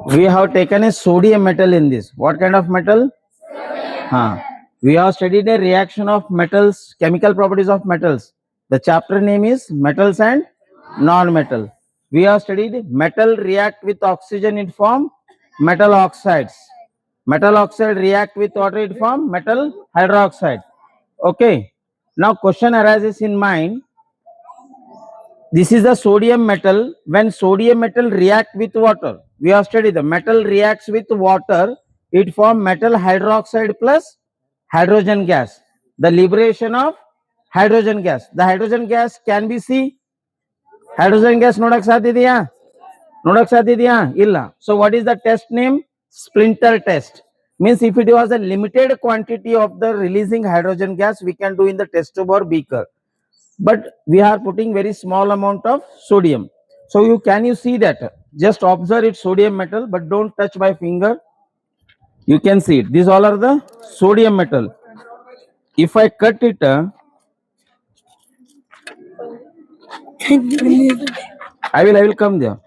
We have taken a sodium metal in this. What kind of metal? We have studied a reaction of metals, chemical properties of metals. The chapter name is metals and non-metal. We have studied metal react with oxygen, it form metal oxides. Metal oxide react with water, it form metal hydroxide. Okay. Now question arises in mind. This is the sodium metal. When sodium metal react with water, we have studied the metal reacts with water, it form metal hydroxide plus hydrogen gas. The liberation of hydrogen gas. The hydrogen gas can be see. Hydrogen gas nodak sadidya? Nodak sadidya? Illa. So what is the test name? Splinter test. Means if it was a limited quantity of the releasing hydrogen gas, we can do in the test tube or beaker. But we are putting very small amount of sodium. So you see that? Just observe it sodium metal, but don't touch by finger. You can see it. These all are the sodium metal. If I cut it, I will come there.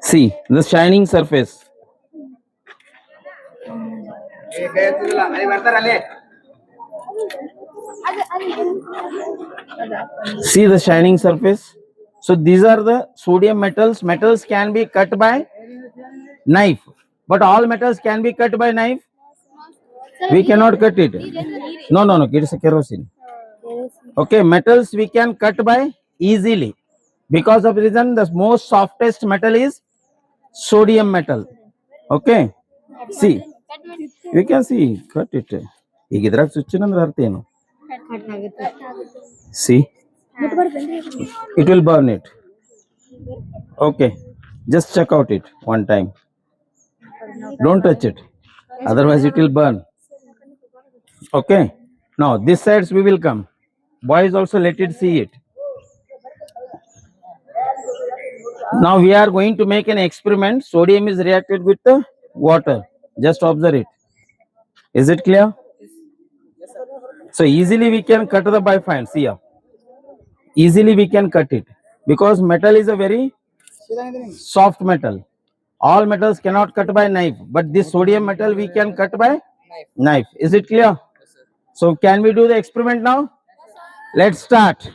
See the shining surface. See the shining surface. So these are the sodium metals. Metals can be cut by knife, but all metals can be cut by knife. We cannot cut it. No. It's a kerosene. Okay, metals we can cut by easily. Because of reason, the most softest metal is sodium metal. Okay. See, we can see. Cut it. See, it will burn it. Okay, just check out it one time. Don't touch it, otherwise it will burn. Okay, now this sides we will come. Boys also let it see it. Now we are going to make an experiment. Sodium is reacted with the water. Just observe it. Is it clear? So easily we can cut the bifind. See here. Easily we can cut it because metal is a very soft metal. All metals cannot cut by knife, but this sodium metal we can cut by knife. Is it clear? So can we do the experiment now? Let's start.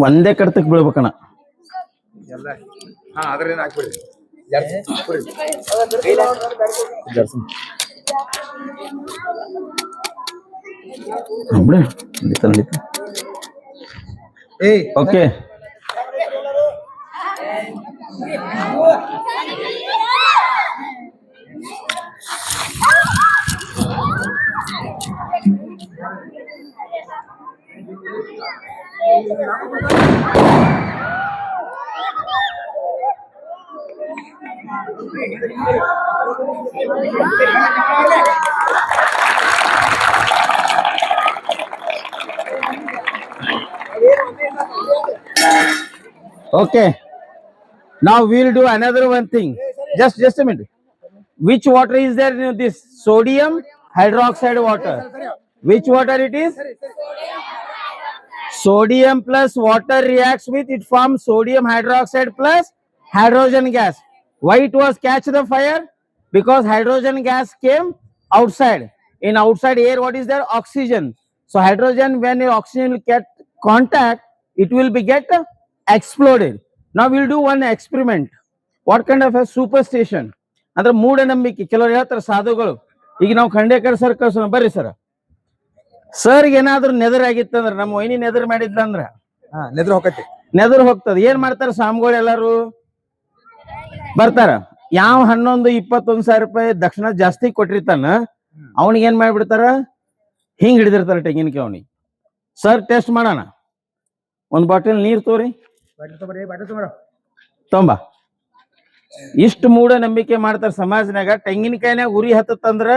ಒಂದೇ ಕಡ್ತಕ್ ಬೀಳ್ಬೇಕಣ್ಣ. Okay, okay. Now we will do another one thing. Just a minute. Which water is there in this? Sodium hydroxide water. Which water it is? Sodium plus water reacts with, it forms sodium hydroxide plus hydrogen gas. Why it was catch the fire? Because hydrogen gas came outside. In outside air, what is there? Oxygen. So hydrogen, when oxygen will get contact, it will be get exploded. Now we will do one experiment. What kind of a superstition? ಅಂದ್ರೆ ಮೂಢನಂಬಿಕೆ. ಕೆಲವರು ಹೇಳ್ತಾರೆ ಸಾಧುಗಳು. ಈಗ ನಾವು Khandekar sir ಕಳ್ಸೋಣ, ಬರ್ರಿ sir. Sir ಏನಾದ್ರು neither ಆಗಿತ್ತಂದ್ರ, ನಮ್ಮ ವೈನಿ ನೆದರ್ ಮಾಡಿದ್ಲಂದ್ರ ನೆದರ್ ಹೋಗ್ತದ. ಏನ್ ಮಾಡ್ತಾರ ಸ್ವಾಮಿಗಳು? ಎಲ್ಲಾರು ಬರ್ತಾರ. ಯಾವ 11-21 ರೂಪಾಯಿ ದಕ್ಷಿಣ ಜಾಸ್ತಿ ಕೊಟ್ಟಿರ್ತಾನ, ಅವನಿಗೆ ಏನ್ ಮಾಡ್ಬಿಡ್ತಾರ, ಹಿಂಗ್ ಹಿಡಿದಿರ್ತಾರ ತೆಂಗಿನಕಾಯಿ ಅವನಿಗೆ. ಸರ್ ಟೆಸ್ಟ್ ಮಾಡೋಣ, ಒಂದ್ ಬಾಟಲ್ ನೀರ್ ತೋರಿ ತೊಂಬ. ಇಷ್ಟು ಮೂಢನಂಬಿಕೆ ಮಾಡ್ತಾರ ಸಮಾಜನಾಗ. ತೆಂಗಿನಕಾಯಿನಾಗ ಉರಿ ಹತ್ತಂದ್ರ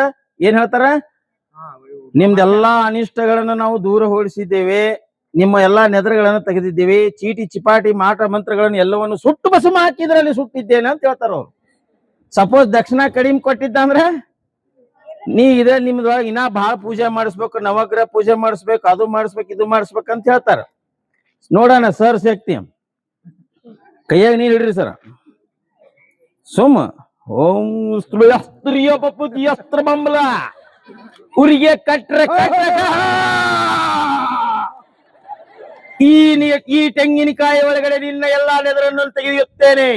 ಏನ್ ಹೇಳ್ತಾರ? ನಿಮ್ದೆಲ್ಲಾ ಅನಿಷ್ಟಗಳನ್ನ ನಾವು ದೂರ ಓಡಿಸಿದ್ದೇವೆ, ನಿಮ್ಮ ಎಲ್ಲಾ ನೆದರುಗಳನ್ನ ತೆಗೆದಿದ್ದೇವೆ, ಚೀಟಿ ಚಿಪಾಟಿ ಮಾಟ ಮಂತ್ರಗಳನ್ನು ಎಲ್ಲವನ್ನು ಸುಟ್ಟು ಭಸ್ಮ ಹಾಕಿದ್ರಲ್ಲಿ ಸುಟ್ಟಿದ್ದೇನೆ ಅಂತ ಹೇಳ್ತಾರ ಅವ್ರು. ಸಪೋಸ್ ದಕ್ಷಿಣ ಕಡಿಮೆ ಕೊಟ್ಟಿದ್ದ ಅಂದ್ರ ನೀ ಇದೇ ನಿಮ್ದೊಳಗೆ ಇನ್ನ ಬಹಳ ಪೂಜೆ ಮಾಡಿಸ್ಬೇಕು, ನವಗ್ರಹ ಪೂಜೆ ಮಾಡಿಸ್ಬೇಕು, ಅದು ಮಾಡಿಸ್ಬೇಕು, ಇದು ಮಾಡಿಸ್ಬೇಕು ಅಂತ ಹೇಳ್ತಾರ. ನೋಡೋಣ ಸರ್ ಶಕ್ತಿ. ಕೈಯಾಗ ನೀರ್ ಹಿಡ್ರಿ ಸರ್. ಸೋಮ ಓಂ ಸ್ತ್ರೀಯ ಪಪುತಿ ಅಸ್ತ್ರ ಬಂಬಲ ಉರಿಗೆ ಕಟ್ರೆ ಈ ತೆಂಗಿನಕಾಯಿ ಒಳಗಡೆ ನಿನ್ನ ಎಲ್ಲಾ ನೆದರನ್ನು ತೆಗೆಯುತ್ತೇನೆ.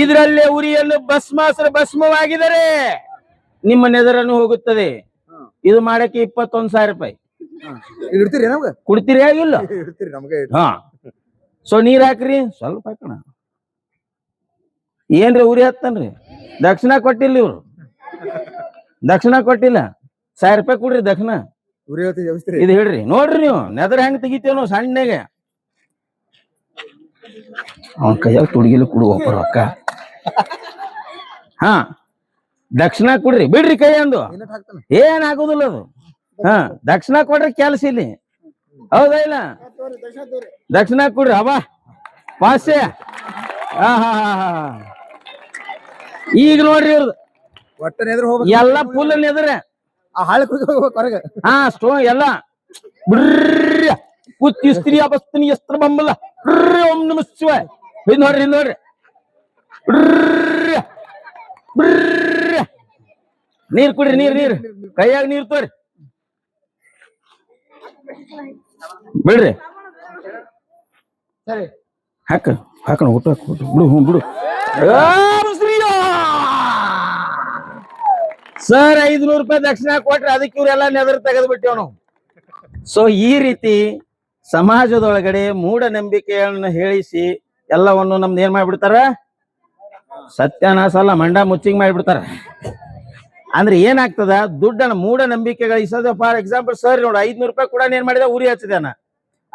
ಇದರಲ್ಲೇ ಉರಿಯನ್ನು ಭಸ್ಮವಾಗಿದರೆ ನಿಮ್ಮ ನೆದರನ್ನು ಹೋಗುತ್ತದೆ. ಇದು ಮಾಡಕ್ಕೆ 21,000 ರೂಪಾಯಿ ಕೊಡ್ತೀರಿ ಆಗಿಲ್ಲ? ಹಾ. ಸೊ ನೀರ್ ಹಾಕ್ರಿ ಸ್ವಲ್ಪ ಹಾಕೋಣ. ಏನ್ರಿ ಉರಿ ಹತ್ತನ್ರಿ? ದಕ್ಷಿಣ ಕೊಟ್ಟಿಲ್ಲ ಇವ್ರು, ದಕ್ಷಿಣ ಕೊಟ್ಟಿಲ್ಲ. 1,000 ರೂಪಾಯಿ ಕೊಡ್ರಿ ದಕ್ಷಿಣ. ಇದು ಹೇಳ್ರಿ ನೋಡ್ರಿ ನೀವು ನೆದರ್ ಹೆಂಗ್ ತೆಗಿತೇವ್ ನಾವು ಸಣ್ಣಗೆ. ಅವನ್ ಕೈಯಾಗ ತುಡುಗಿಲು ಕೊಡುವ ರೊಕ್ಕ. ಹಾ ದಕ್ಷಿಣ ಕೊಡ್ರಿ, ಬಿಡ್ರಿ ಕೈ ಅಂದು ಏನ್ ಆಗುದಿಲ್ಲ ಅದು. ಹಾ ದಕ್ಷಿಣ ಕೊಡ್ರಿ ಕೆಲ್ಸ ಇಲ್ಲಿ, ಹೌದಾ ಇಲ್ಲ? ದಕ್ಷಿಣ ಕೊಡ್ರಿ. ಅವ ಪಾಸ್ಯ. ಹಾ ಹಾ ಹಾ. ಈಗ ನೋಡ್ರಿ ಇವ್ರದ್ದು ಎಲ್ಲ ಫುಲ್ ನೆದ್ರ. ಹಾ ಸ್ಟೋನ್ ಎಲ್ಲ ಬಿಡ್ರಿ ಕುತ್ತಿ ಸ್ತ್ರೀ ಅಬಸ್ತಿನಿ ಎಸ್ತ್ರ ಬಂಬಲ ಓಂ ನಮ ಶಿವಾಯ. ಹಿಂದ್ ನೋಡ್ರಿ, ಹಿಂದ್ ನೋಡ್ರಿ. ನೀರ್ ಕುಡ್ರಿ, ನೀರ್ ಕೈಯಾಗ ನೀರ್ ತೋರಿ, ಬಿಡ್ರಿ. ಹಾಕೋಣ ಊಟ ಬಿಡು. ಬಿಡು ಸರ್ 500 ರೂಪಾಯಿ ದಕ್ಷಿಣ ಕೊಟ್ರೆ ಅದಕ್ಕೆ ಇವ್ರೆಲ್ಲ ನೆದರ್ ತೆಗೆದು ಬಿಟ್ಟೇವ್ ನಾವು. ಸೊ ಈ ರೀತಿ ಸಮಾಜದೊಳಗಡೆ ಮೂಢನಂಬಿಕೆಗಳನ್ನ ಹೇಳಿಸಿ ಎಲ್ಲವನ್ನು ನಮ್ದು ಏನ್ ಮಾಡ್ಬಿಡ್ತಾರ? ಸತ್ಯಾನಾಶ ಅಲ್ಲ, ಮಂಡ ಮುಚ್ಚಿಂಗ್ ಮಾಡ್ಬಿಡ್ತಾರ. ಅಂದ್ರೆ ಏನಾಗ್ತದ? ದುಡ್ಡನ್ನ ಮೂಢನಂಬಿಕೆಗಳು ಇಸದ. ಫಾರ್ ಎಕ್ಸಾಂಪಲ್ ಸರ್ ನೋಡು 500 ರೂಪಾಯಿ ಕೂಡ ಏನ್ ಮಾಡಿದ? ಉರಿ ಹಚ್ಚಿದಾನ.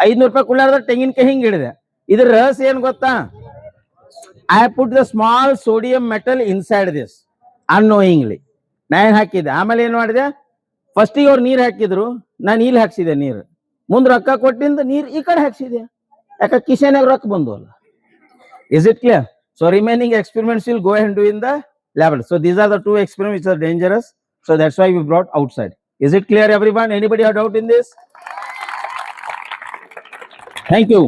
500 ರೂಪಾಯಿ ಕುಳ್ಳಾರ್ದ ತೆಂಗಿನಕಾಯಿ ಹಿಂಗ್ ಹಿಡಿದೆ. ಇದ್ರ ರಹಸ್ಯ ಏನ್ ಗೊತ್ತಾ? I put the small sodium metal inside this annoyingly. ನಾ ಏನ್ ಹಾಕಿದ್ದೆ, ಆಮೇಲೆ ಏನ್ ಮಾಡಿದೆ? ಫಸ್ಟಿಗೆ ಅವ್ರು ನೀರ್ ಹಾಕಿದ್ರು, ನಾನು ಇಲ್ಲಿ ಹಾಕ್ಸಿದೆ ನೀರು. ಮುಂದ್ ರೊಕ್ಕ ಕೊಟ್ಟಿಂದ ನೀರ್ ಈ ಕಡೆ ಹಾಕ್ಸಿದೆ. ಯಾಕ ಕಿಶೆನಾಗ ರೊಕ್ಕ ಬಂದು ಅಲ್ಲ. Is it clear? So remaining experiments will go and do in the lab. So these are the 2 experiments which are dangerous. So that's why we brought outside. Is it clear everyone? Anybody have doubt in this? Thank you.